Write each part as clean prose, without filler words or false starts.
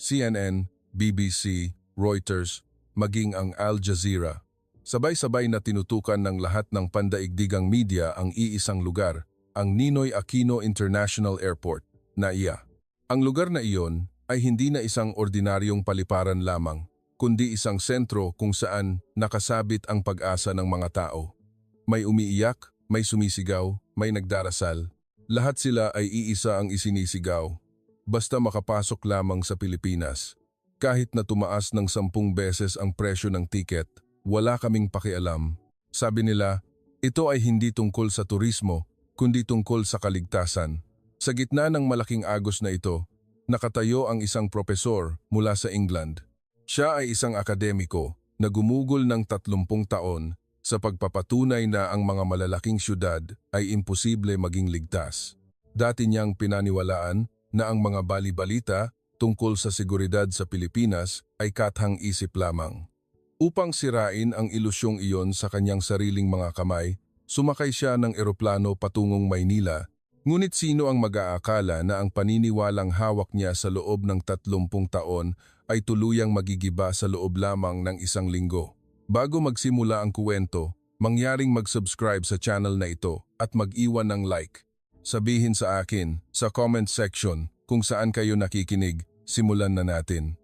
CNN, BBC, Reuters, maging ang Al Jazeera. Sabay-sabay na tinutukan ng lahat ng pandaigdigang media ang iisang lugar, ang Ninoy Aquino International Airport, NAIA. Ang lugar na iyon ay hindi na isang ordinaryong paliparan lamang, kundi isang sentro kung saan nakasabit ang pag-asa ng mga tao. May umiiyak, may sumisigaw, may nagdarasal. Lahat sila ay iisa ang isinisigaw. Basta makapasok lamang sa Pilipinas. Kahit na tumaas ng 10 beses ang presyo ng tiket, wala kaming pakialam. Sabi nila, ito ay hindi tungkol sa turismo, kundi tungkol sa kaligtasan. Sa gitna ng malaking agos na ito, nakatayo ang isang propesor mula sa England. Siya ay isang akademiko na gumugol ng 30 taon sa pagpapatunay na ang mga malalaking syudad ay imposible maging ligtas. Dati niyang pinaniwalaan na ang mga bali-balita tungkol sa seguridad sa Pilipinas ay kathang isip lamang. Upang sirain ang ilusyong iyon sa kanyang sariling mga kamay, sumakay siya ng eroplano patungong Maynila. Ngunit sino ang mag-aakala na ang paniniwalang hawak niya sa loob ng 30 taon ay tuluyang magigiba sa loob lamang ng 1 linggo? Bago magsimula ang kuwento, mangyaring mag-subscribe sa channel na ito at mag-iwan ng like. Sabihin sa akin sa comment section kung saan kayo nakikinig. Simulan na natin.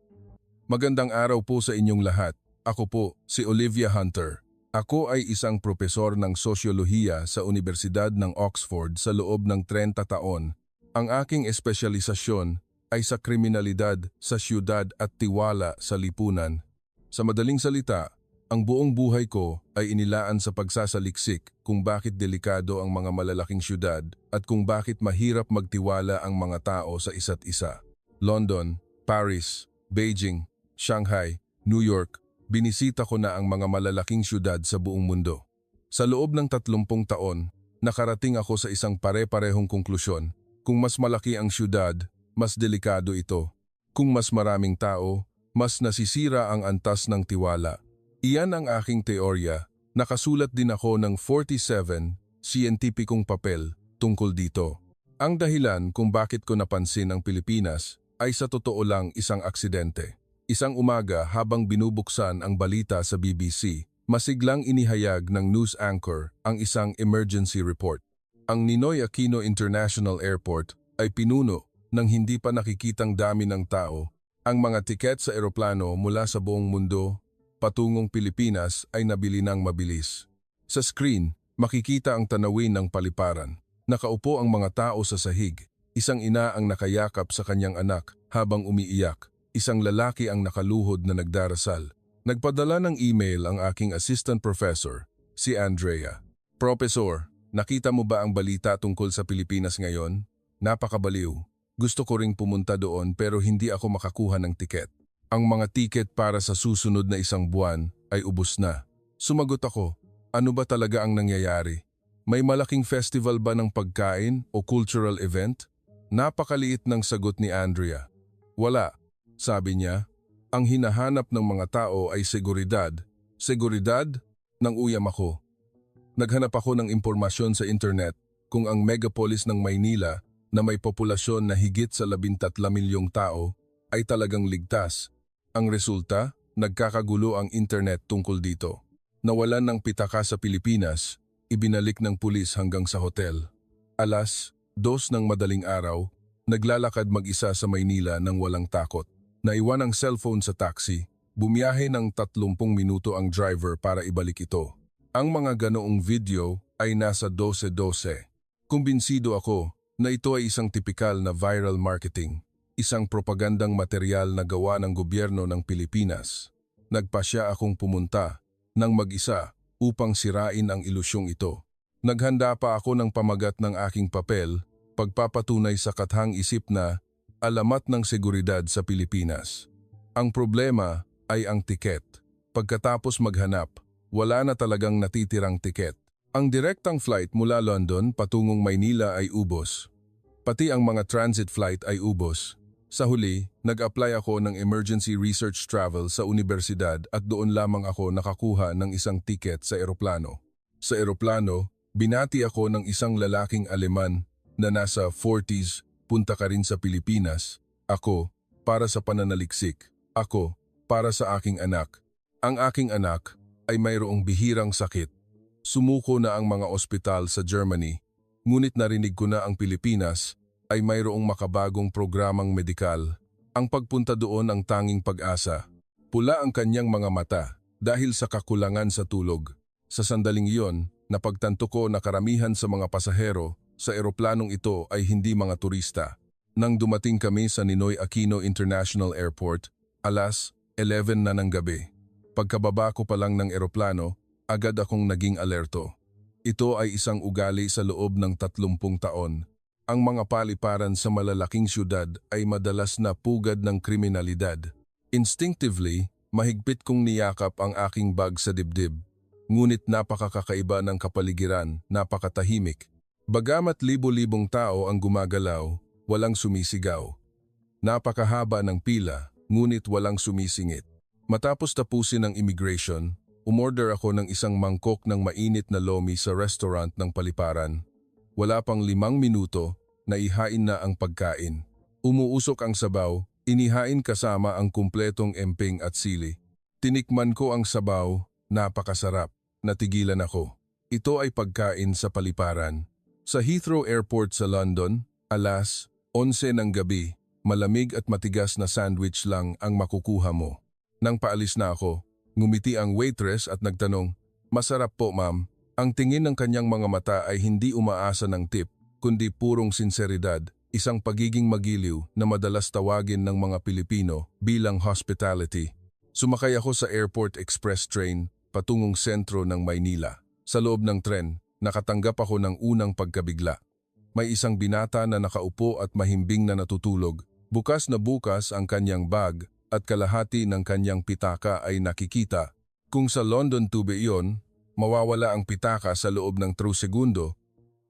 Magandang araw po sa inyong lahat. Ako po si Olivia Hunter. Ako ay isang propesor ng sosyolohiya sa Universidad ng Oxford sa loob ng 30 taon. Ang aking espesyalisasyon ay sa kriminalidad sa siyudad at tiwala sa lipunan. Sa madaling salita, ang buong buhay ko ay inilaan sa pagsasaliksik kung bakit delikado ang mga malalaking siyudad at kung bakit mahirap magtiwala ang mga tao sa isa't isa. London, Paris, Beijing, Shanghai, New York, binisita ko na ang mga malalaking siyudad sa buong mundo. Sa loob ng 30 taon, nakarating ako sa isang pare-parehong konklusyon. Kung mas malaki ang siyudad, mas delikado ito. Kung mas maraming tao, mas nasisira ang antas ng tiwala. Iyan ang aking teorya. Nakasulat din ako ng 47 siyentipikong papel tungkol dito. Ang dahilan kung bakit ko napansin ang Pilipinas ay sa totoo lang isang aksidente. Isang umaga habang binubuksan ang balita sa BBC, masiglang inihayag ng news anchor ang isang emergency report. Ang Ninoy Aquino International Airport ay pinuno ng hindi pa nakikitang dami ng tao. Ang mga tiket sa eroplano mula sa buong mundo patungong Pilipinas ay nabili ng mabilis. Sa screen, makikita ang tanawin ng paliparan. Nakaupo ang mga tao sa sahig. Isang ina ang nakayakap sa kanyang anak habang umiiyak. Isang lalaki ang nakaluhod na nagdarasal. Nagpadala ng email ang aking assistant professor, si Andrea. Professor, nakita mo ba ang balita tungkol sa Pilipinas ngayon? Napakabaliw. Gusto ko ring pumunta doon pero hindi ako makakuha ng tiket. Ang mga tiket para sa susunod na 1 buwan ay ubos na. Sumagot ako, ano ba talaga ang nangyayari? May malaking festival ba ng pagkain o cultural event? Napakaliit ng sagot ni Andrea. Wala. Sabi niya, ang hinahanap ng mga tao ay seguridad. Seguridad? Nang uyam ako. Naghanap ako ng impormasyon sa internet kung ang megapolis ng Maynila na may populasyon na higit sa 13 milyong tao ay talagang ligtas. Ang resulta, nagkakagulo ang internet tungkol dito. Nawalan ng pitaka sa Pilipinas, ibinalik ng pulis hanggang sa hotel. Alas 2 ng madaling araw, naglalakad mag-isa sa Maynila nang walang takot. Naiwan ang cellphone sa taxi, bumiyahe ng 30 minuto ang driver para ibalik ito. Ang mga ganoong video ay nasa 12-12. Kumbinsido ako na ito ay isang tipikal na viral marketing, isang propagandang material na gawa ng gobyerno ng Pilipinas. Nagpasya akong pumunta ng mag-isa upang sirain ang ilusyong ito. Naghanda pa ako ng pamagat ng aking papel, pagpapatunay sa kathang isip na alamat ng seguridad sa Pilipinas. Ang problema ay ang tiket. Pagkatapos maghanap, wala na talagang natitirang tiket. Ang direktang flight mula London patungong Maynila ay ubos. Pati ang mga transit flight ay ubos. Sa huli, nag-apply ako ng emergency research travel sa universidad at doon lamang ako nakakuha ng isang tiket sa eroplano. Sa eroplano, binati ako ng isang lalaking Aleman na nasa 40s, punta ka rin sa Pilipinas. Ako, para sa pananaliksik. Ako, para sa aking anak. Ang aking anak ay mayroong bihirang sakit. Sumuko na ang mga ospital sa Germany, ngunit narinig ko na ang Pilipinas ay mayroong makabagong programang medikal. Ang pagpunta doon ang tanging pag-asa. Pula ang kanyang mga mata dahil sa kakulangan sa tulog. Sa sandaling iyon, napagtanto ko na karamihan sa mga pasahero sa eroplanong ito ay hindi mga turista. Nang dumating kami sa Ninoy Aquino International Airport, alas 11 na ng gabi. Pagkababa ko pa lang ng eroplano, agad akong naging alerto. Ito ay isang ugali sa loob ng 30 taon. Ang mga paliparan sa malalaking syudad ay madalas na pugad ng kriminalidad. Instinctively, mahigpit kong niyakap ang aking bag sa dibdib. Ngunit napakakaiba ng kapaligiran, napakatahimik. Bagamat libo-libong tao ang gumagalaw, walang sumisigaw. Napakahaba ng pila, ngunit walang sumisingit. Matapos tapusin ang immigration, umorder ako ng isang mangkok ng mainit na lomi sa restaurant ng paliparan. Wala pang 5 minuto, naihain na ang pagkain. Umuusok ang sabaw, inihain kasama ang kumpletong emping at sili. Tinikman ko ang sabaw, napakasarap. Natigilan ako. Ito ay pagkain sa paliparan. Sa Heathrow Airport sa London, alas 11 ng gabi, malamig at matigas na sandwich lang ang makukuha mo. Nang paalis na ako, ngumiti ang waitress at nagtanong, "Masarap po ma'am." Ang tingin ng kanyang mga mata ay hindi umaasa ng tip, kundi purong sinseridad, isang pagiging magiliw na madalas tawagin ng mga Pilipino bilang hospitality. Sumakay ako sa Airport Express train patungong sentro ng Maynila. Sa loob ng tren, nakatanggap ako ng unang pagkabigla. May isang binata na nakaupo at mahimbing na natutulog. Bukas na bukas ang kanyang bag at kalahati ng kanyang pitaka ay nakikita. Kung sa London Tube iyon, mawawala ang pitaka sa loob ng 3 segundo,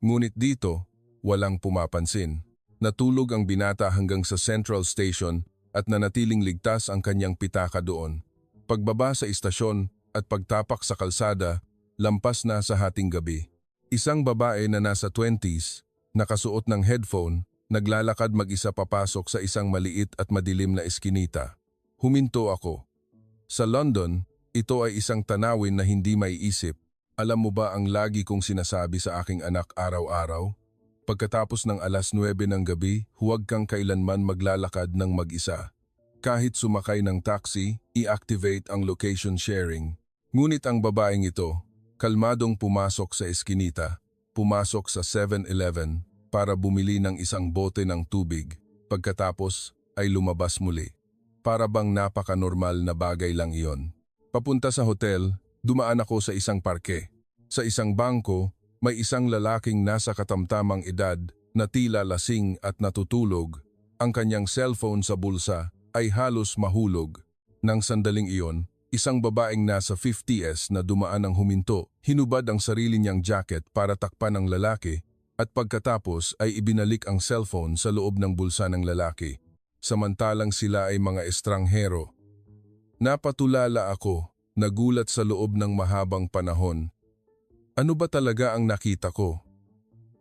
ngunit dito, walang pumapansin. Natulog ang binata hanggang sa Central Station at nanatiling ligtas ang kanyang pitaka doon. Pagbaba sa istasyon at pagtapak sa kalsada, lampas na sa hating gabi. Isang babae na nasa 20s, nakasuot ng headphone, naglalakad mag-isa papasok sa isang maliit at madilim na eskinita. Huminto ako. Sa London, ito ay isang tanawin na hindi maiisip. Alam mo ba ang lagi kong sinasabi sa aking anak araw-araw? Pagkatapos ng alas 9 ng gabi, huwag kang kailanman maglalakad ng mag-isa. Kahit sumakay ng taxi, i-activate ang location sharing. Ngunit ang babaeng ito, kalmadong pumasok sa eskinita, pumasok sa 7-Eleven para bumili ng isang bote ng tubig, pagkatapos ay lumabas muli. Para bang napaka-normal na bagay lang iyon. Papunta sa hotel, dumaan ako sa isang parke. Sa isang bangko, may isang lalaking nasa katamtamang edad na tila lasing at natutulog. Ang kanyang cellphone sa bulsa ay halos mahulog. Nang sandaling iyon, isang babaeng nasa 50s na dumaan ang huminto, hinubad ang sarili niyang jacket para takpan ang lalaki at pagkatapos ay ibinalik ang cellphone sa loob ng bulsa ng lalaki. Samantalang sila ay mga estranghero. Napatulala ako, nagulat sa loob ng mahabang panahon. Ano ba talaga ang nakita ko?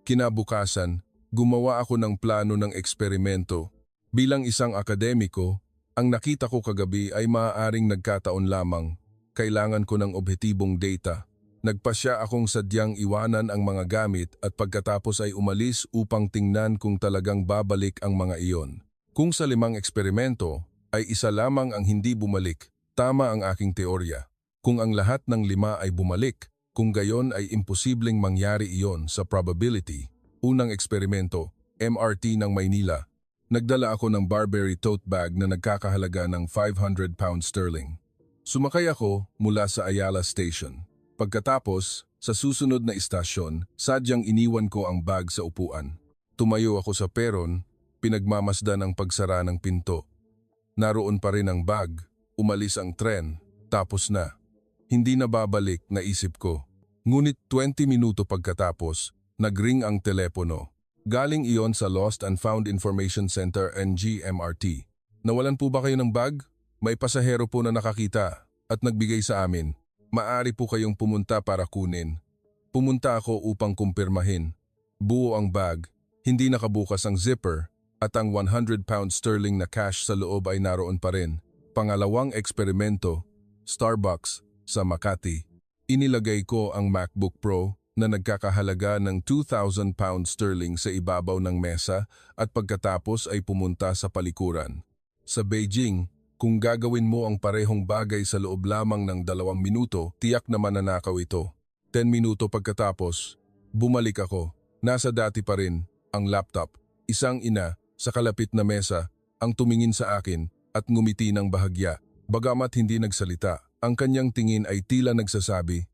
Kinabukasan, gumawa ako ng plano ng eksperimento. Bilang isang akademiko, ang nakita ko kagabi ay maaaring nagkataon lamang. Kailangan ko ng objetibong data. Nagpasya akong sadyang iwanan ang mga gamit at pagkatapos ay umalis upang tingnan kung talagang babalik ang mga iyon. Kung sa 5 eksperimento, ay isa lamang ang hindi bumalik, tama ang aking teorya. Kung ang lahat ng 5 ay bumalik, kung gayon ay imposibleng mangyari iyon sa probability. Unang eksperimento, MRT ng Maynila. Nagdala ako ng Burberry tote bag na nagkakahalaga ng 500 pounds sterling. Sumakay ako mula sa Ayala Station. Pagkatapos, sa susunod na istasyon, sadyang iniwan ko ang bag sa upuan. Tumayo ako sa peron, pinagmamasdan ang pagsara ng pinto. Naroon pa rin ang bag, umalis ang tren, tapos na. Hindi na babalik, naisip ko. Ngunit 20 minuto pagkatapos, nagring ang telepono. Galing iyon sa Lost and Found Information Center NGMRT. Nawalan po ba kayo ng bag? May pasahero po na nakakita at nagbigay sa amin. Maaari po kayong pumunta para kunin. Pumunta ako upang kumpirmahin. Buo ang bag, hindi nakabukas ang zipper at ang 100 pounds sterling na cash sa loob ay naroon pa rin. Pangalawang eksperimento, Starbucks sa Makati. Inilagay ko ang MacBook Pro na nagkakahalaga ng 2,000 pounds sterling sa ibabaw ng mesa at pagkatapos ay pumunta sa palikuran. Sa Beijing, kung gagawin mo ang parehong bagay sa loob lamang ng 2 minuto, tiyak na mananakaw ito. 10 minuto pagkatapos, bumalik ako. Nasa dati pa rin, ang laptop. Isang ina, sa kalapit na mesa, ang tumingin sa akin at ngumiti ng bahagya. Bagamat hindi nagsalita, ang kanyang tingin ay tila nagsasabi,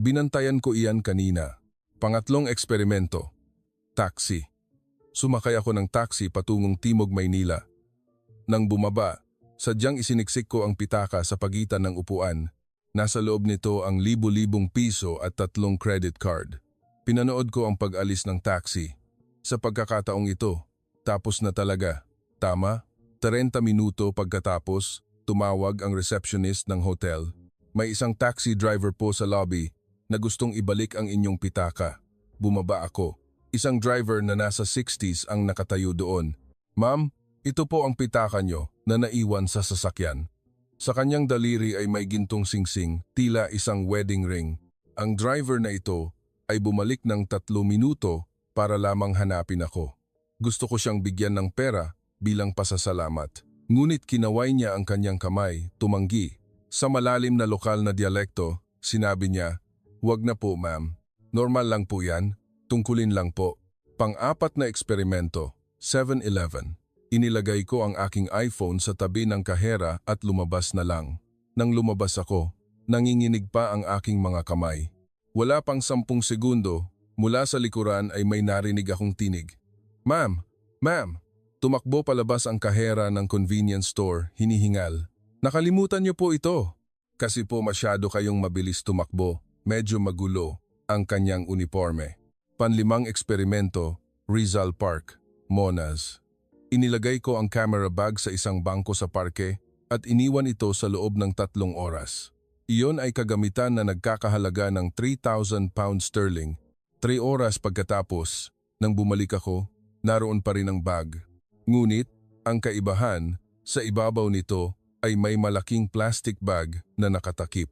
"Binantayan ko iyan kanina." Pangatlong eksperimento, taxi. Sumakay ako ng taxi patungong Timog, Maynila. Nang bumaba, sadyang isiniksik ko ang pitaka sa pagitan ng upuan. Nasa loob nito ang libu-libong piso at 3 credit card. Pinanood ko ang pag-alis ng taxi. Sa pagkakataong ito, tapos na talaga. Tama, 30 minuto pagkatapos, tumawag ang receptionist ng hotel. May isang taxi driver po sa lobby na gustong ibalik ang inyong pitaka. Bumaba ako. Isang driver na nasa 60s ang nakatayo doon. "Ma'am, ito po ang pitaka nyo na naiwan sa sasakyan." Sa kanyang daliri ay may gintong singsing, tila isang wedding ring. Ang driver na ito ay bumalik ng 3 minuto para lamang hanapin ako. Gusto ko siyang bigyan ng pera bilang pasasalamat. Ngunit kinaway niya ang kanyang kamay, tumanggi. Sa malalim na lokal na dialekto, sinabi niya, "Wag na po ma'am. Normal lang po yan. Tungkulin lang po." Pang-apat na eksperimento, 7-Eleven. Inilagay ko ang aking iPhone sa tabi ng kahera at lumabas na lang. Nang lumabas ako, nanginginig pa ang aking mga kamay. Wala pang 10 segundo, mula sa likuran ay may narinig akong tinig. "Ma'am, ma'am!" Tumakbo palabas ang kahera ng convenience store, hinihingal. "Nakalimutan niyo po ito." Kasi po masyado kayong mabilis tumakbo, medyo magulo ang kanyang uniforme. Panlimang eksperimento, Rizal Park, Monas. Inilagay ko ang camera bag sa isang bangko sa parke at iniwan ito sa loob ng 3 oras. Iyon ay kagamitan na nagkakahalaga ng 3,000 pounds sterling. 3 oras pagkatapos, nang bumalik ako, naroon pa rin ang bag. Ngunit, ang kaibahan, sa ibabaw nito ay may malaking plastic bag na nakatakip.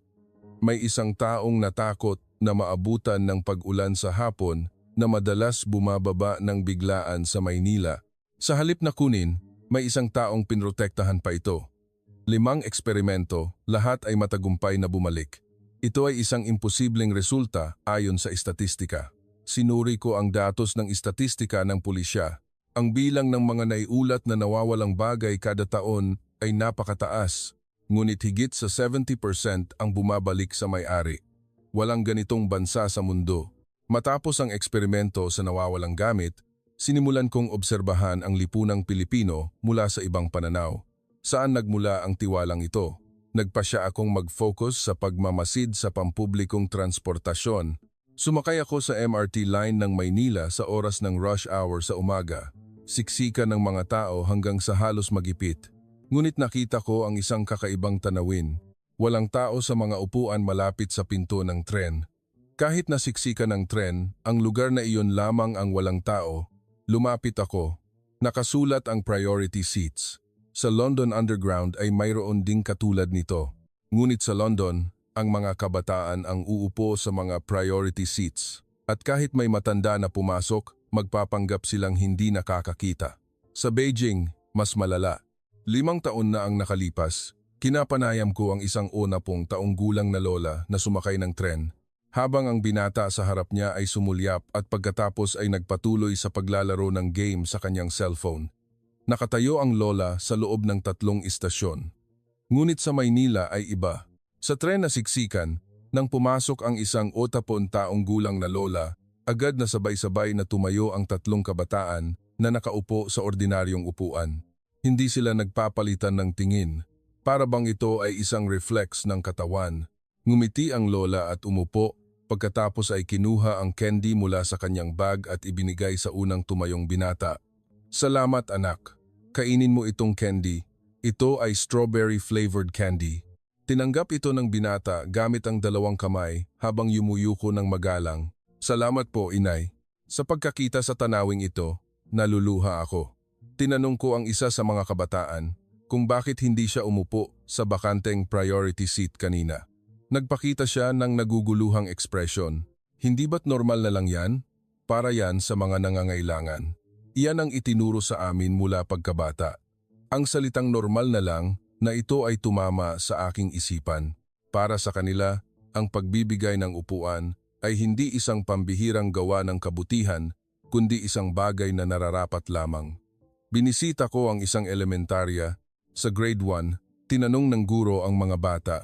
May isang taong natakot na maabutan ng pag-ulan sa hapon na madalas bumababa ng biglaan sa Maynila. Sa halip na kunin, may isang taong pinrotektahan pa ito. 5 eksperimento, lahat ay matagumpay na bumalik. Ito ay isang imposibleng resulta ayon sa istatistika. Sinuri ko ang datos ng istatistika ng pulisya. Ang bilang ng mga naiulat na nawawalang bagay kada taon ay napakataas, ngunit higit sa 70% ang bumabalik sa may-ari. Walang ganitong bansa sa mundo. Matapos ang eksperimento sa nawawalang gamit, sinimulan kong obserbahan ang lipunang Pilipino mula sa ibang pananaw. Saan nagmula ang tiwalang ito? Nagpasya akong mag-focus sa pagmamasid sa pampublikong transportasyon. Sumakay ako sa MRT line ng Maynila sa oras ng rush hour sa umaga. Siksikan ng mga tao hanggang sa halos magipit. Ngunit nakita ko ang isang kakaibang tanawin. Walang tao sa mga upuan malapit sa pinto ng tren. Kahit nasiksikan ng tren, ang lugar na iyon lamang ang walang tao. Lumapit ako. Nakasulat ang priority seats. Sa London Underground ay mayroon ding katulad nito. Ngunit sa London, ang mga kabataan ang uupo sa mga priority seats. At kahit may matanda na pumasok, magpapanggap silang hindi nakakakita. Sa Beijing, mas malala. 5 taon na ang nakalipas. Kinapanayam ko ang isang 10 taong gulang na lola na sumakay ng tren. Habang ang binata sa harap niya ay sumulyap at pagkatapos ay nagpatuloy sa paglalaro ng game sa kanyang cellphone. Nakatayo ang lola sa loob ng 3 istasyon. Ngunit sa Maynila ay iba. Sa tren na siksikan, nang pumasok ang isang 80 taong gulang na lola, agad na sabay-sabay na tumayo ang 3 kabataan na nakaupo sa ordinaryong upuan. Hindi sila nagpapalitan ng tingin. Para bang ito ay isang reflex ng katawan. Ngumiti ang lola at umupo. Pagkatapos ay kinuha ang candy mula sa kanyang bag at ibinigay sa unang tumayong binata. "Salamat anak. Kainin mo itong candy. Ito ay strawberry-flavored candy." Tinanggap ito ng binata gamit ang 2 kamay habang yumuyuko ng magalang. "Salamat po, inay." Sa pagkakita sa tanawing ito, naluluha ako. Tinanong ko ang isa sa mga kabataan kung bakit hindi siya umupo sa bakanteng priority seat kanina. Nagpakita siya ng naguguluhang ekspresyon. Hindi ba't normal na lang yan? Para yan sa mga nangangailangan. Iyan ang itinuro sa amin mula pagkabata. Ang salitang normal na lang na ito ay tumama sa aking isipan. Para sa kanila, ang pagbibigay ng upuan ay hindi isang pambihirang gawa ng kabutihan, kundi isang bagay na nararapat lamang. Binisita ko ang isang elementarya. Sa grade 1, tinanong ng guro ang mga bata.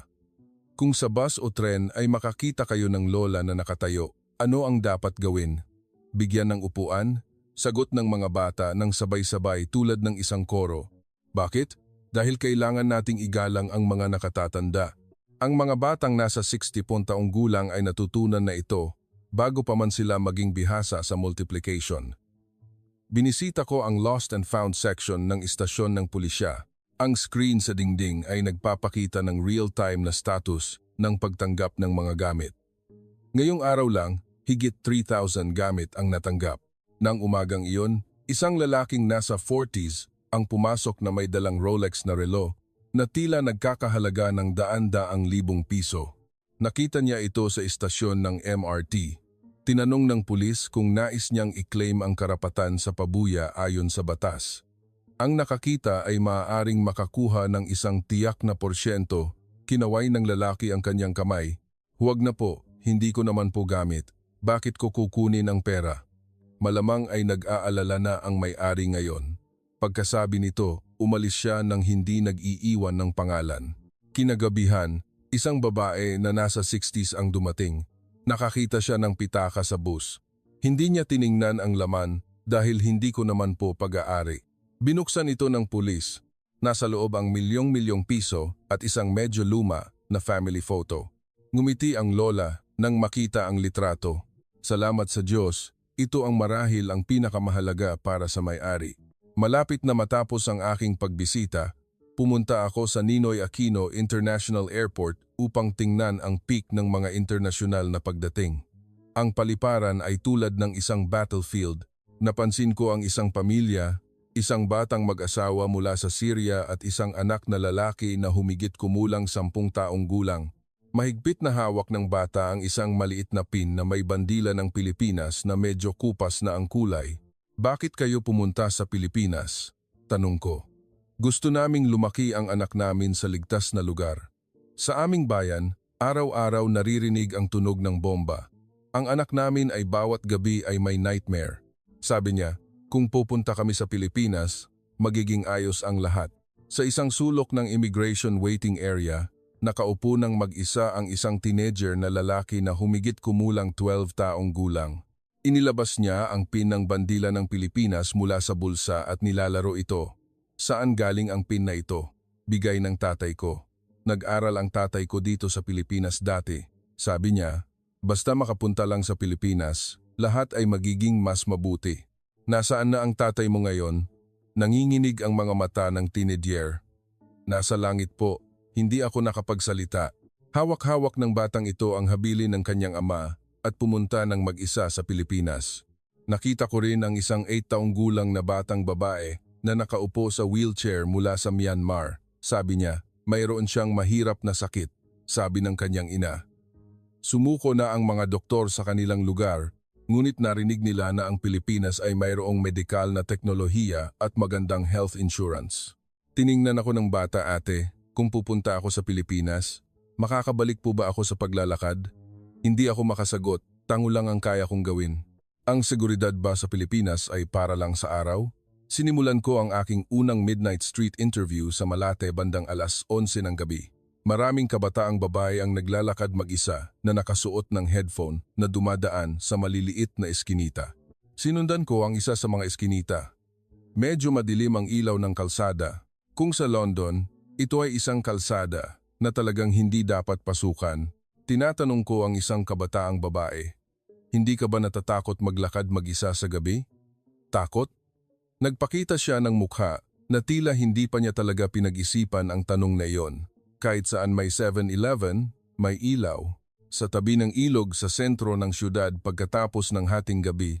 Kung sa bus o tren ay makakita kayo ng lola na nakatayo, ano ang dapat gawin? Bigyan ng upuan? Sagot ng mga bata ng sabay-sabay tulad ng isang koro. Bakit? Dahil kailangan nating igalang ang mga nakatatanda. Ang mga batang nasa 60 taong gulang ay natutunan na ito bago pa man sila maging bihasa sa multiplication. Binisita ko ang lost and found section ng istasyon ng pulisya. Ang screen sa dingding ay nagpapakita ng real-time na status ng pagtanggap ng mga gamit. Ngayong araw lang, higit 3,000 gamit ang natanggap. Nang umagang iyon, isang lalaking nasa 40s ang pumasok na may dalang Rolex na relo na tila nagkakahalaga ng daan-daang libong piso. Nakita niya ito sa istasyon ng MRT. Tinanong ng pulis kung nais niyang i-claim ang karapatan sa pabuya ayon sa batas. Ang nakakita ay maaaring makakuha ng isang tiyak na porsyento. Kinaway ng lalaki ang kanyang kamay. Huwag na po, hindi ko naman po gamit. Bakit ko kukunin ang pera? Malamang ay nag-aalala na ang may-ari ngayon. Pagkasabi nito, umalis siya nang hindi nag-iiwan ng pangalan. Kinagabihan, isang babae na nasa 60s ang dumating. Nakakita siya ng pitaka sa bus. Hindi niya tiningnan ang laman dahil hindi ko naman po pag-aari. Binuksan ito ng pulis. Nasa loob ang milyong-milyong piso at isang medyo luma na family photo. Ngumiti ang lola nang makita ang litrato. Salamat sa Diyos, ito ang marahil ang pinakamahalaga para sa may-ari. Malapit na matapos ang aking pagbisita, pumunta ako sa Ninoy Aquino International Airport upang tingnan ang peak ng mga internasyonal na pagdating. Ang paliparan ay tulad ng isang battlefield. Napansin ko ang isang pamilya, isang batang mag-asawa mula sa Syria at isang anak na lalaki na humigit kumulang 10 taong gulang. Mahigpit na hawak ng bata ang isang maliit na pin na may bandila ng Pilipinas na medyo kupas na ang kulay. Bakit kayo pumunta sa Pilipinas? Tanong ko. Gusto naming lumaki ang anak namin sa ligtas na lugar. Sa aming bayan, araw-araw naririnig ang tunog ng bomba. Ang anak namin ay bawat gabi ay may nightmare. Sabi niya, kung pupunta kami sa Pilipinas, magiging ayos ang lahat. Sa isang sulok ng immigration waiting area, nakaupo ng mag-isa ang isang teenager na lalaki na humigit kumulang 12 taong gulang. Inilabas niya ang pin ng bandila ng Pilipinas mula sa bulsa at nilalaro ito. Saan galing ang pin na ito? Bigay ng tatay ko. Nag-aral ang tatay ko dito sa Pilipinas dati. Sabi niya, basta makapunta lang sa Pilipinas, lahat ay magiging mas mabuti. Nasaan na ang tatay mo ngayon? Nanginginig ang mga mata ng teenager. Nasa langit po. Hindi ako nakapagsalita. Hawak-hawak ng batang ito ang habilin ng kanyang ama at pumunta ng mag-isa sa Pilipinas. Nakita ko rin ang isang 8 taong gulang na batang babae na nakaupo sa wheelchair mula sa Myanmar. Sabi niya, mayroon siyang mahirap na sakit, sabi ng kanyang ina. Sumuko na ang mga doktor sa kanilang lugar, ngunit narinig nila na ang Pilipinas ay mayroong medikal na teknolohiya at magandang health insurance. Tiningnan ako ng bata, ate. Kung pupunta ako sa Pilipinas, makakabalik po ba ako sa paglalakad? Hindi ako makasagot, tango lang ang kaya kong gawin. Ang seguridad ba sa Pilipinas ay para lang sa araw? Sinimulan ko ang aking unang midnight street interview sa Malate bandang alas 11 ng gabi. Maraming kabataang babae ang naglalakad mag-isa na nakasuot ng headphone na dumadaan sa maliliit na eskinita. Sinundan ko ang isa sa mga eskinita. Medyo madilim ang ilaw ng kalsada. Kung sa London, ito ay isang kalsada na talagang hindi dapat pasukan. Tinatanong ko ang isang kabataang babae, hindi ka ba natatakot maglakad mag-isa sa gabi? Takot? Nagpakita siya ng mukha na tila hindi pa niya talaga pinag-isipan ang tanong na iyon. Kahit saan may 7-Eleven, may ilaw. Sa tabi ng ilog sa sentro ng syudad pagkatapos ng hating gabi,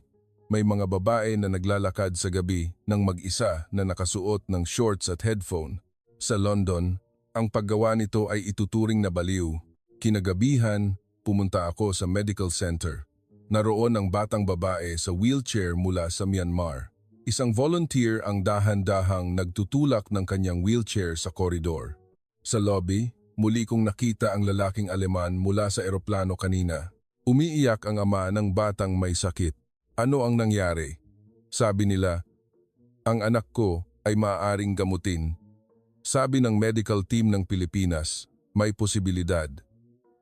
may mga babae na naglalakad sa gabi ng mag-isa na nakasuot ng shorts at headphone. Sa London, ang paggawa nito ay ituturing na baliw. Kinagabihan, pumunta ako sa medical center. Naroon ang batang babae sa wheelchair mula sa Myanmar. Isang volunteer ang dahan-dahang nagtutulak ng kanyang wheelchair sa koridor. Sa lobby, muli kong nakita ang lalaking Aleman mula sa eroplano kanina. Umiiyak ang ama ng batang may sakit. Ano ang nangyari? Sabi nila, ang anak ko ay maaaring gamutin. Sabi ng medical team ng Pilipinas, may posibilidad.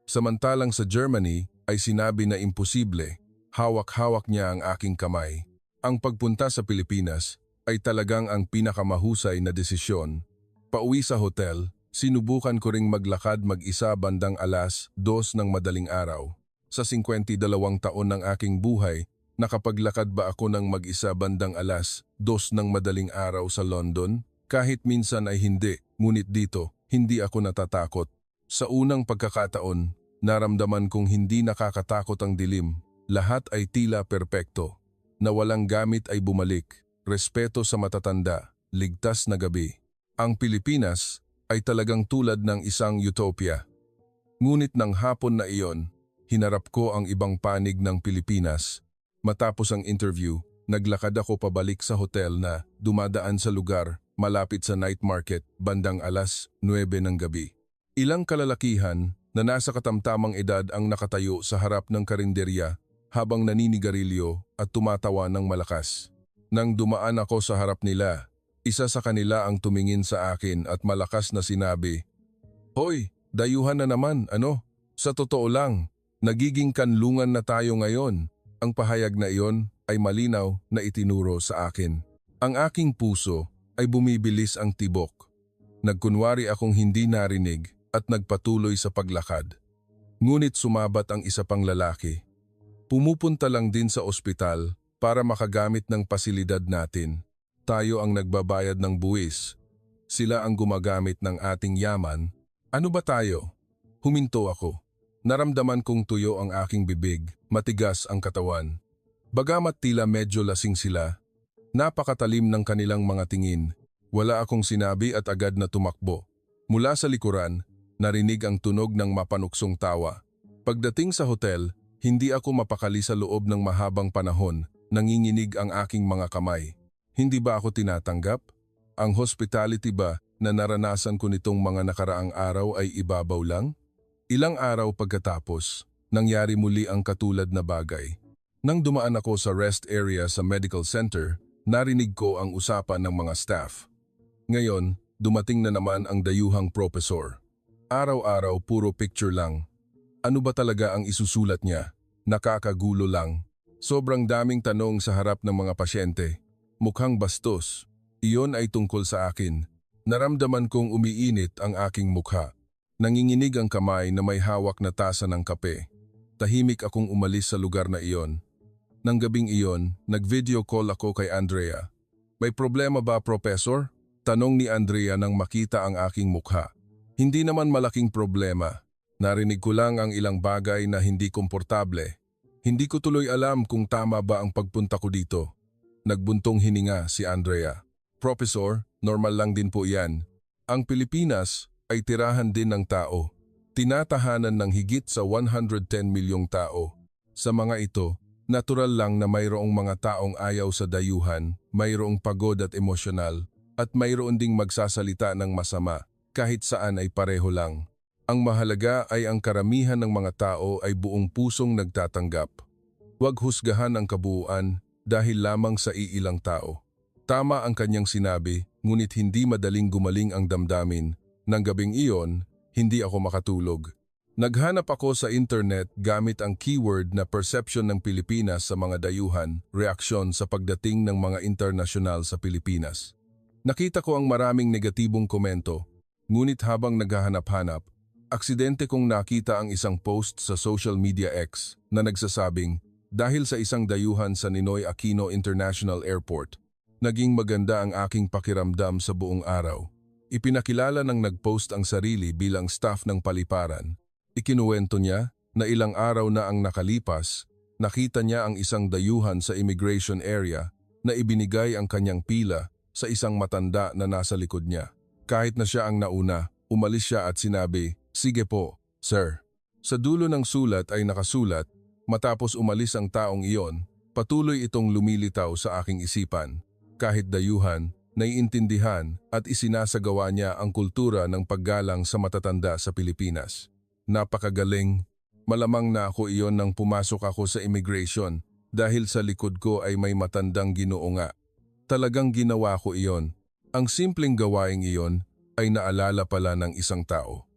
Samantalang sa Germany ay sinabi na imposible, hawak-hawak niya ang aking kamay. Ang pagpunta sa Pilipinas ay talagang ang pinakamahusay na desisyon. Pauwi sa hotel, sinubukan ko ring maglakad mag-isa bandang alas 2 ng madaling araw. Sa 52 taon ng aking buhay, nakapaglakad ba ako ng mag-isa bandang alas 2 ng madaling araw sa London? Kahit minsan ay hindi, ngunit dito, hindi ako natatakot. Sa unang pagkakataon, naramdaman kong hindi nakakatakot ang dilim. Lahat ay tila perpekto. Na walang gamit ay bumalik, respeto sa matatanda, ligtas na gabi. Ang Pilipinas ay talagang tulad ng isang utopia. Ngunit ng hapon na iyon, hinarap ko ang ibang panig ng Pilipinas. Matapos ang interview, naglakad ako pabalik sa hotel na dumadaan sa lugar malapit sa night market bandang alas 9 ng gabi. Ilang kalalakihan na nasa katamtamang edad ang nakatayo sa harap ng karinderya habang naninigarilyo at tumatawa ng malakas. Nang dumaan ako sa harap nila, isa sa kanila ang tumingin sa akin at malakas na sinabi, "Hoy, dayuhan na naman, ano? Sa totoo lang, nagiging kanlungan na tayo ngayon." Ang pahayag na iyon ay malinaw na itinuro sa akin. Ang aking puso ay bumibilis ang tibok. Nagkunwari akong hindi narinig at nagpatuloy sa paglakad. Ngunit sumabat ang isa pang lalaki. Pumupunta lang din sa ospital para makagamit ng pasilidad natin. Tayo ang nagbabayad ng buwis. Sila ang gumagamit ng ating yaman. Ano ba tayo? Huminto ako. Naramdaman kong tuyo ang aking bibig, matigas ang katawan. Bagamat tila medyo lasing sila, napakatalim ng kanilang mga tingin. Wala akong sinabi at agad na tumakbo. Mula sa likuran, narinig ang tunog ng mapanuksong tawa. Pagdating sa hotel, hindi ako mapakali sa loob ng mahabang panahon, nanginginig ang aking mga kamay. Hindi ba ako tinatanggap? Ang hospitality ba na naranasan ko nitong mga nakaraang araw ay ibabaw lang? Ilang araw pagkatapos, nangyari muli ang katulad na bagay. Nang dumaan ako sa rest area sa medical center, narinig ko ang usapan ng mga staff. Ngayon, dumating na naman ang dayuhang propesor. Araw-araw puro picture lang. Ano ba talaga ang isusulat niya? Nakakagulo lang. Sobrang daming tanong sa harap ng mga pasyente. Mukhang bastos. Iyon ay tungkol sa akin. Naramdaman kong umiinit ang aking mukha. Nanginginig ang kamay na may hawak na tasa ng kape. Tahimik akong umalis sa lugar na iyon. Nang gabing iyon, nag-video call ako kay Andrea. May problema ba, Professor? Tanong ni Andrea nang makita ang aking mukha. Hindi naman malaking problema. Narinig ko lang ang ilang bagay na hindi komportable. Hindi ko tuloy alam kung tama ba ang pagpunta ko dito. Nagbuntong hininga si Andrea. Professor, normal lang din po yan. Ang Pilipinas ay tirahan din ng tao. Tinatahanan ng higit sa 110 milyong tao. Sa mga ito, natural lang na mayroong mga taong ayaw sa dayuhan, mayroong pagod at emosyonal, at mayroon ding magsasalita ng masama, kahit saan ay pareho lang. Ang mahalaga ay ang karamihan ng mga tao ay buong pusong nagtatanggap. Huwag husgahan ang kabuuan dahil lamang sa iilang tao. Tama ang kanyang sinabi, ngunit hindi madaling gumaling ang damdamin. Nang gabing iyon, hindi ako makatulog. Naghanap ako sa internet gamit ang keyword na perception ng Pilipinas sa mga dayuhan, reaksyon sa pagdating ng mga internasyonal sa Pilipinas. Nakita ko ang maraming negatibong komento, ngunit habang naghahanap-hanap, aksidente kong nakita ang isang post sa social media X na nagsasabing, dahil sa isang dayuhan sa Ninoy Aquino International Airport, naging maganda ang aking pakiramdam sa buong araw. Ipinakilala ng nag-post ang sarili bilang staff ng paliparan. Ikinuwento niya na ilang araw na ang nakalipas, Nakita niya ang isang dayuhan sa immigration area na ibinigay ang kanyang pila sa isang matanda na nasa likod niya. Kahit na siya ang nauna, umalis siya at sinabi, "Sige po, sir." Sa dulo ng sulat ay nakasulat, matapos umalis ang taong iyon, patuloy itong lumilitaw sa aking isipan. Kahit dayuhan, naiintindihan at isinasagawa niya ang kultura ng paggalang sa matatanda sa Pilipinas. Napakagaling. Malamang na ako iyon nang pumasok ako sa immigration dahil sa likod ko ay may matandang Ginoo nga. Talagang ginawa ko iyon. Ang simpleng gawaing iyon ay naalala pala ng isang tao.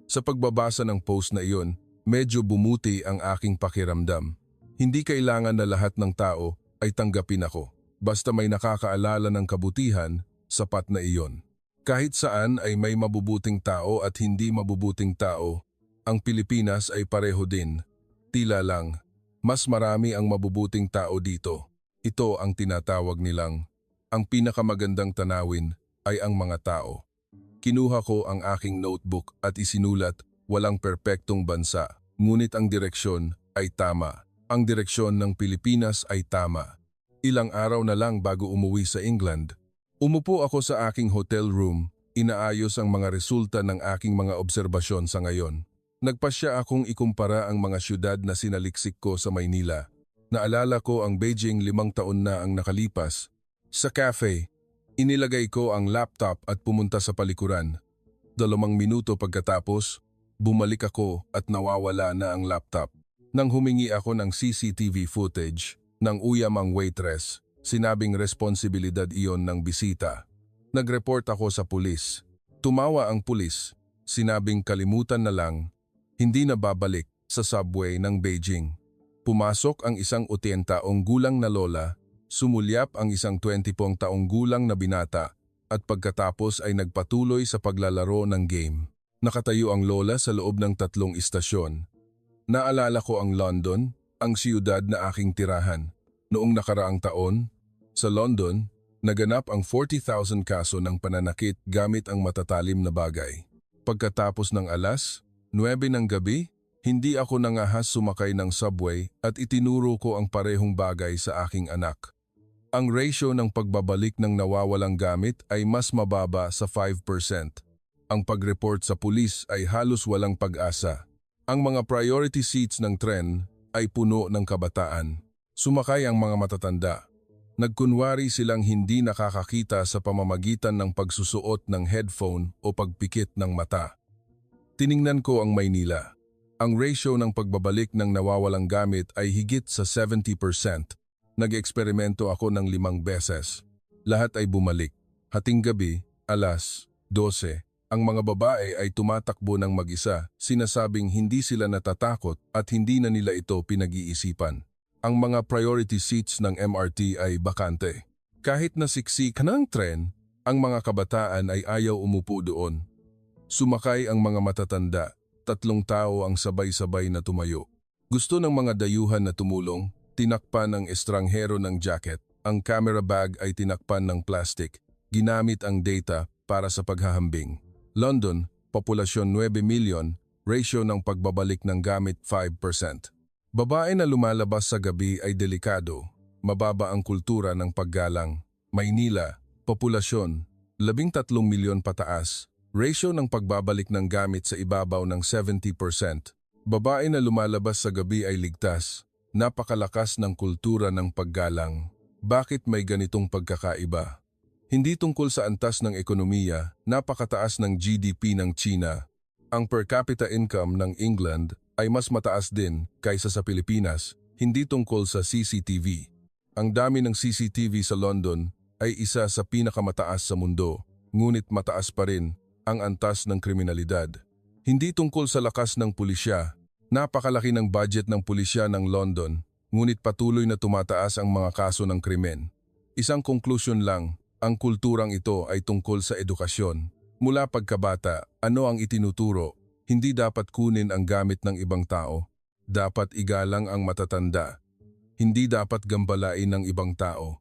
Sa pagbabasa ng post na iyon, medyo bumuti ang aking pakiramdam. Hindi kailangan na lahat ng tao ay tanggapin ako. Basta may nakakaalala ng kabutihan, sapat na iyon. Kahit saan ay may mabubuting tao at hindi mabubuting tao, ang Pilipinas ay pareho din. Tila lang, mas marami ang mabubuting tao dito. Ito ang tinatawag nilang, ang pinakamagandang tanawin ay ang mga tao. Kinuha ko ang aking notebook at isinulat, walang perpektong bansa, ngunit ang direksyon ay tama. Ang direksyon ng Pilipinas ay tama. Ilang araw na lang bago umuwi sa England, umupo ako sa aking hotel room, inaayos ang mga resulta ng aking mga obserbasyon sa ngayon. Nagpasya akong ikumpara ang mga syudad na sinaliksik ko sa Maynila. Naalala ko ang Beijing 5 taon na ang nakalipas. Sa cafe, inilagay ko ang laptop at pumunta sa palikuran. 2 minuto pagkatapos, bumalik ako at nawawala na ang laptop. Nang humingi ako ng CCTV footage ng uyam ang waitress, sinabing responsibilidad iyon ng bisita. Nag-report ako sa pulis. Tumawa ang pulis. Sinabing kalimutan na lang, hindi na babalik sa subway ng Beijing. Pumasok ang isang 80 taong gulang na lola, sumulyap ang isang 20 taong gulang na binata, at pagkatapos ay nagpatuloy sa paglalaro ng game. Nakatayo ang lola sa loob ng 3 istasyon. Naalala ko ang London, ang siyudad na aking tirahan. Noong nakaraang taon, sa London, naganap ang 40,000 kaso ng pananakit gamit ang matatalim na bagay. Pagkatapos ng alas 9 ng gabi, hindi ako nangahas sumakay ng subway at itinuro ko ang parehong bagay sa aking anak. Ang ratio ng pagbabalik ng nawawalang gamit ay mas mababa sa 5%. Ang pag-report sa pulis ay halos walang pag-asa. Ang mga priority seats ng tren ay puno ng kabataan. Sumakay ang mga matatanda. Nagkunwari silang hindi nakakakita sa pamamagitan ng pagsusuot ng headphone o pagpikit ng mata. Tiningnan ko ang Maynila. Ang ratio ng pagbabalik ng nawawalang gamit ay higit sa 70%. Nag-eksperimento ako ng 5 beses. Lahat ay bumalik. Hating gabi, alas 12, ang mga babae ay tumatakbo ng mag-isa, sinasabing hindi sila natatakot at hindi na nila ito pinag-iisipan. Ang mga priority seats ng MRT ay bakante. Kahit nasiksik ng tren, ang mga kabataan ay ayaw umupo doon. Sumakay ang mga matatanda, 3 tao ang sabay-sabay na tumayo. Gusto ng mga dayuhan na tumulong, tinakpan ang estranghero ng jacket, ang camera bag ay tinakpan ng plastic, ginamit ang data para sa paghahambing. London, populasyon 9 milyon, ratio ng pagbabalik ng gamit 5%. Babae na lumalabas sa gabi ay delikado, mababa ang kultura ng paggalang. Maynila, populasyon 13 milyon pataas, ratio ng pagbabalik ng gamit sa ibabaw ng 70%. Babae na lumalabas sa gabi ay ligtas, napakalakas ng kultura ng paggalang. Bakit may ganitong pagkakaiba? Hindi tungkol sa antas ng ekonomiya, napakataas ng GDP ng China. Ang per capita income ng England ay mas mataas din kaysa sa Pilipinas, hindi tungkol sa CCTV. Ang dami ng CCTV sa London ay isa sa pinakamataas sa mundo, ngunit mataas pa rin ang antas ng kriminalidad. Hindi tungkol sa lakas ng pulisya, napakalaki ng budget ng pulisya ng London, ngunit patuloy na tumataas ang mga kaso ng krimen. Isang konklusyon lang, ang kulturang ito ay tungkol sa edukasyon. Mula pagkabata, ano ang itinuturo? Hindi dapat kunin ang gamit ng ibang tao. Dapat igalang ang matatanda. Hindi dapat gambalain ng ibang tao.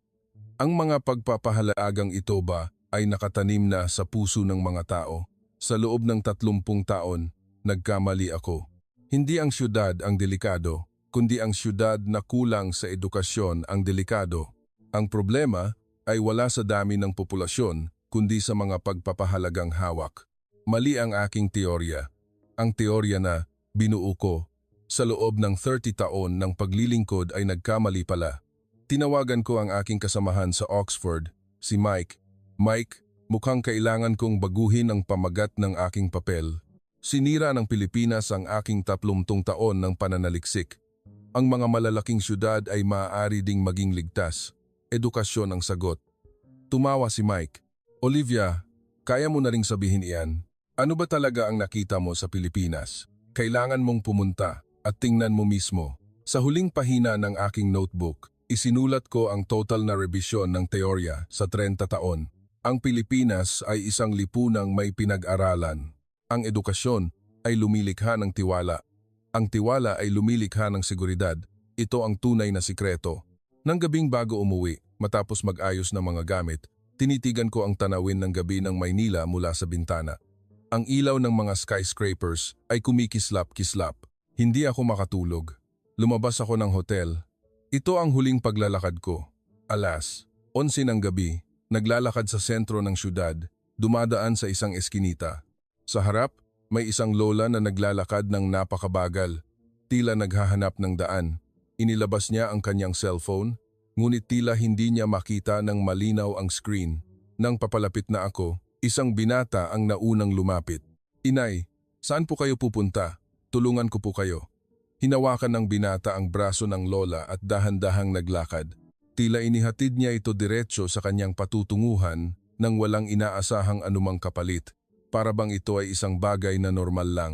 Ang mga pagpapahalagang ito ba ay nakatanim na sa puso ng mga tao? Sa loob ng 30 taon, nagkamali ako. Hindi ang syudad ang delikado, kundi ang siyudad na kulang sa edukasyon ang delikado. Ang problema ay wala sa dami ng populasyon, kundi sa mga pagpapahalagang hawak. Mali ang aking teorya. Ang teorya na binuo ko sa loob ng 30 taon ng paglilingkod ay nagkamali pala. Tinawagan ko ang aking kasamahan sa Oxford, si Mike. Mike, mukhang kailangan kong baguhin ang pamagat ng aking papel. Sinira ng Pilipinas ang aking 30 taon ng pananaliksik. Ang mga malalaking syudad ay maaari ding maging ligtas. Edukasyon ang sagot. Tumawa si Mike. Olivia, kaya mo na ring sabihin iyan. Ano ba talaga ang nakita mo sa Pilipinas? Kailangan mong pumunta at tingnan mo mismo. Sa huling pahina ng aking notebook, isinulat ko ang total na rebisyon ng teorya sa 30 taon. Ang Pilipinas ay isang lipunang may pinag-aralan. Ang edukasyon ay lumilikha ng tiwala. Ang tiwala ay lumilikha ng seguridad. Ito ang tunay na sikreto. Nang gabing bago umuwi, matapos mag-ayos ng mga gamit, tinitigan ko ang tanawin ng gabi ng Maynila mula sa bintana. Ang ilaw ng mga skyscrapers ay kumikislap-kislap. Hindi ako makatulog. Lumabas ako ng hotel. Ito ang huling paglalakad ko. Alas, 11 ng gabi, naglalakad sa sentro ng syudad, dumadaan sa isang eskinita. Sa harap, may isang lola na naglalakad ng napakabagal. Tila naghahanap ng daan. Inilabas niya ang kanyang cellphone, ngunit tila hindi niya makita ng malinaw ang screen. Nang papalapit na ako, isang binata ang naunang lumapit. Inay, saan po kayo pupunta? Tulungan ko po kayo. Hinawakan ng binata ang braso ng lola at dahan-dahang naglakad. Tila inihatid niya ito diretso sa kanyang patutunguhan nang walang inaasahang anumang kapalit. Para bang ito ay isang bagay na normal lang.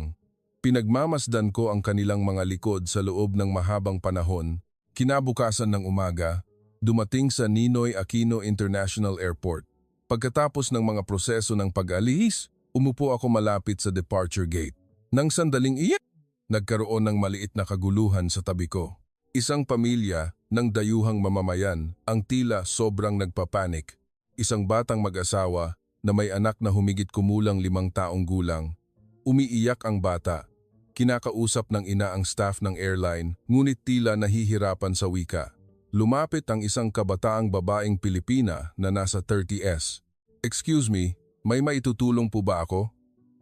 Pinagmamasdan ko ang kanilang mga likod sa loob ng mahabang panahon. Kinabukasan ng umaga, dumating sa Ninoy Aquino International Airport. Pagkatapos ng mga proseso ng pag-alis, umupo ako malapit sa departure gate. Nang sandaling iyan, nagkaroon ng maliit na kaguluhan sa tabi ko. Isang pamilya ng dayuhang mamamayan ang tila sobrang nagpapanik. Isang batang mag-asawa na may anak na humigit kumulang 5 taong gulang. Umiiyak ang bata. Kinakausap ng ina ang staff ng airline, ngunit tila nahihirapan sa wika. Lumapit ang isang kabataang babaeng Pilipina na nasa 30s. Excuse me, may maitutulong po ba ako?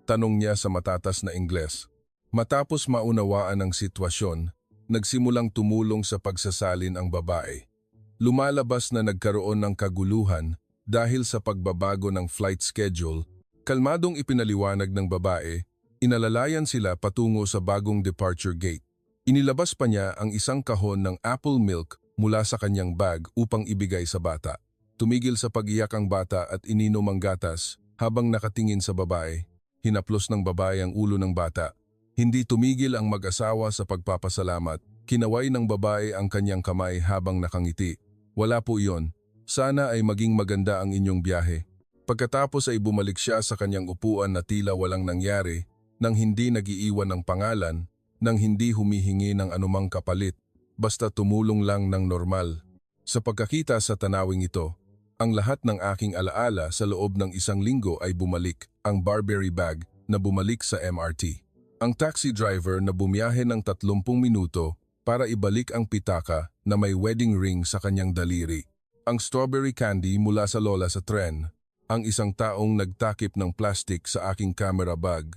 Tanong niya sa matatas na Ingles. Matapos maunawaan ang sitwasyon, nagsimulang tumulong sa pagsasalin ang babae. Lumalabas na nagkaroon ng kaguluhan dahil sa pagbabago ng flight schedule. Kalmadong ipinaliwanag ng babae, inalalayan sila patungo sa bagong departure gate. Inilabas pa niya ang isang kahon ng apple milk mula sa kanyang bag upang ibigay sa bata. Tumigil sa pag-iyak ang bata at ininom ang gatas habang nakatingin sa babae. Hinaplos ng babae ang ulo ng bata. Hindi tumigil ang mag-asawa sa pagpapasalamat. Kinaway ng babae ang kanyang kamay habang nakangiti. Wala po iyon. Sana ay maging maganda ang inyong biyahe. Pagkatapos ay bumalik siya sa kanyang upuan na tila walang nangyari, nang hindi nagiiwan ng pangalan, nang hindi humihingi ng anumang kapalit, basta tumulong lang ng normal. Sa pagkakita sa tanawing ito, ang lahat ng aking alaala sa loob ng 1 linggo ay bumalik, ang Burberry bag na bumalik sa MRT. Ang taxi driver na bumiyahe ng 30 minuto para ibalik ang pitaka na may wedding ring sa kanyang daliri. Ang strawberry candy mula sa lola sa tren. Ang isang taong nagtakip ng plastic sa aking camera bag.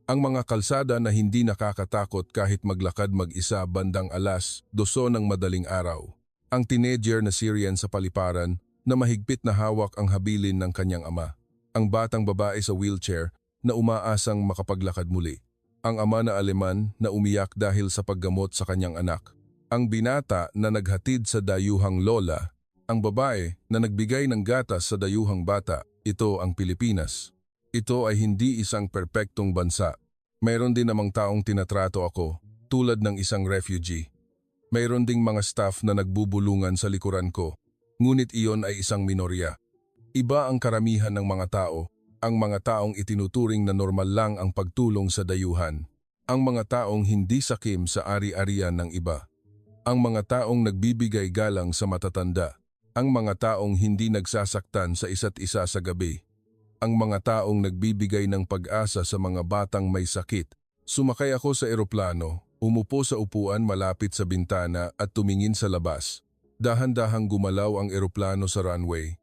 Ang mga kalsada na hindi nakakatakot kahit maglakad mag-isa bandang alas 2 ng madaling araw. Ang teenager na Syrian sa paliparan na mahigpit na hawak ang habilin ng kanyang ama. Ang batang babae sa wheelchair na umaasang makapaglakad muli. Ang ama na Aleman na umiyak dahil sa paggamot sa kanyang anak. Ang binata na naghatid sa dayuhang lola. Ang babae na nagbigay ng gatas sa dayuhang bata. Ito ang Pilipinas. Ito ay hindi isang perpektong bansa. Mayroon din namang taong tinatrato ako, tulad ng isang refugee. Mayroon ding mga staff na nagbubulungan sa likuran ko, ngunit iyon ay isang minorya. Iba ang karamihan ng mga tao, ang mga taong itinuturing na normal lang ang pagtulong sa dayuhan. Ang mga taong hindi sakim sa ari-arian ng iba. Ang mga taong nagbibigay galang sa matatanda. Ang mga taong hindi nagsasaktan sa isa't isa sa gabi. Ang mga taong nagbibigay ng pag-asa sa mga batang may sakit. Sumakay ako sa eroplano Umupo sa upuan malapit sa bintana at tumingin sa labas. Dahan-dahang gumalaw ang eroplano sa runway.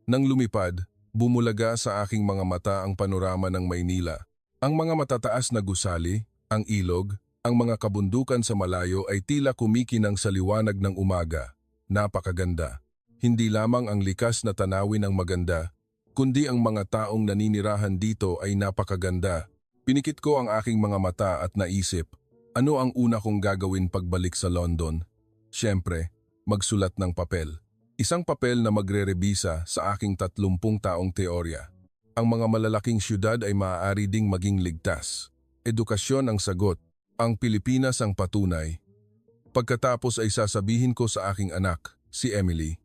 Nang lumipad, bumulaga sa aking mga mata ang panorama ng Maynila. Ang mga matataas na gusali, ang ilog, ang mga kabundukan sa malayo ay tila kumikinang sa liwanag ng umaga. Napakaganda. Hindi lamang ang likas na tanawin ang maganda, kundi ang mga taong naninirahan dito ay napakaganda. Pinikit ko ang aking mga mata at naisip, ano ang una kong gagawin pagbalik sa London? Siyempre, magsulat ng papel. Isang papel na magre-rebisa sa aking 30 taong teorya. Ang mga malalaking syudad ay maaari ding maging ligtas. Edukasyon ang sagot, ang Pilipinas ang patunay. Pagkatapos ay sasabihin ko sa aking anak, si Emily.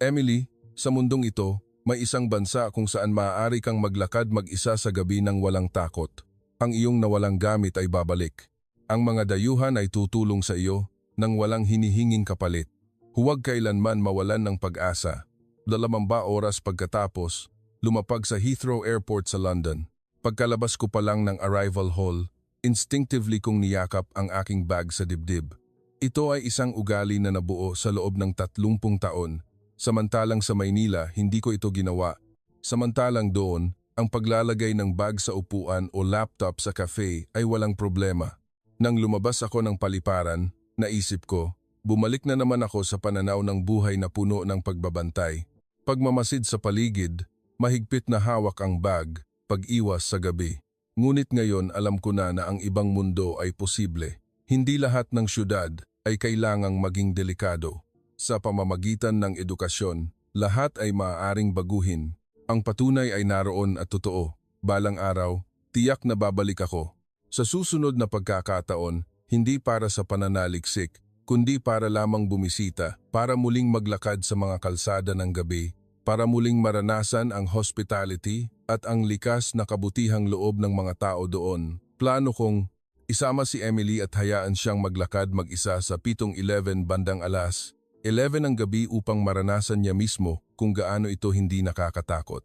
Emily, sa mundong ito, may isang bansa kung saan maaari kang maglakad mag-isa sa gabi ng walang takot. Ang iyong nawalang gamit ay babalik. Ang mga dayuhan ay tutulong sa iyo nang walang hinihinging kapalit. Huwag kailanman mawalan ng pag-asa. 2 oras pagkatapos, lumapag sa Heathrow Airport sa London. Pagkalabas ko pa lang ng arrival hall, instinctively kong niyakap ang aking bag sa dibdib. Ito ay isang ugali na nabuo sa loob ng 30 taon. Samantalang sa Maynila, hindi ko ito ginawa. Samantalang doon, ang paglalagay ng bag sa upuan o laptop sa cafe ay walang problema. Nang lumabas ako ng paliparan, naisip ko, bumalik na naman ako sa pananaw ng buhay na puno ng pagbabantay. Pagmamasid sa paligid, mahigpit na hawak ang bag, pag-iwas sa gabi. Ngunit ngayon alam ko na ang ibang mundo ay posible. Hindi lahat ng syudad ay kailangang maging delikado. Sa pamamagitan ng edukasyon, lahat ay maaaring baguhin. Ang patunay ay naroon at totoo. Balang araw, tiyak na babalik ako. Sa susunod na pagkakataon, hindi para sa pananaliksik, kundi para lamang bumisita, para muling maglakad sa mga kalsada ng gabi, para muling maranasan ang hospitality at ang likas na kabutihang loob ng mga tao doon. Plano kong isama si Emily at hayaan siyang maglakad mag-isa sa 7-11 bandang alas 11 ng gabi upang maranasan niya mismo kung gaano ito hindi nakakatakot.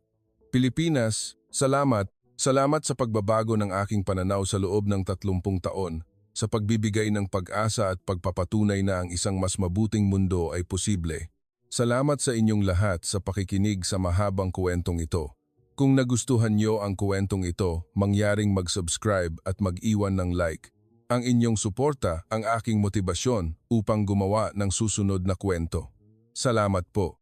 Pilipinas, salamat! Salamat sa pagbabago ng aking pananaw sa loob ng 30 taon, sa pagbibigay ng pag-asa at pagpapatunay na ang isang mas mabuting mundo ay posible. Salamat sa inyong lahat sa pakikinig sa mahabang kwentong ito. Kung nagustuhan niyo ang kwentong ito, mangyaring mag-subscribe at mag-iwan ng like. Ang inyong suporta ang aking motibasyon upang gumawa ng susunod na kwento. Salamat po.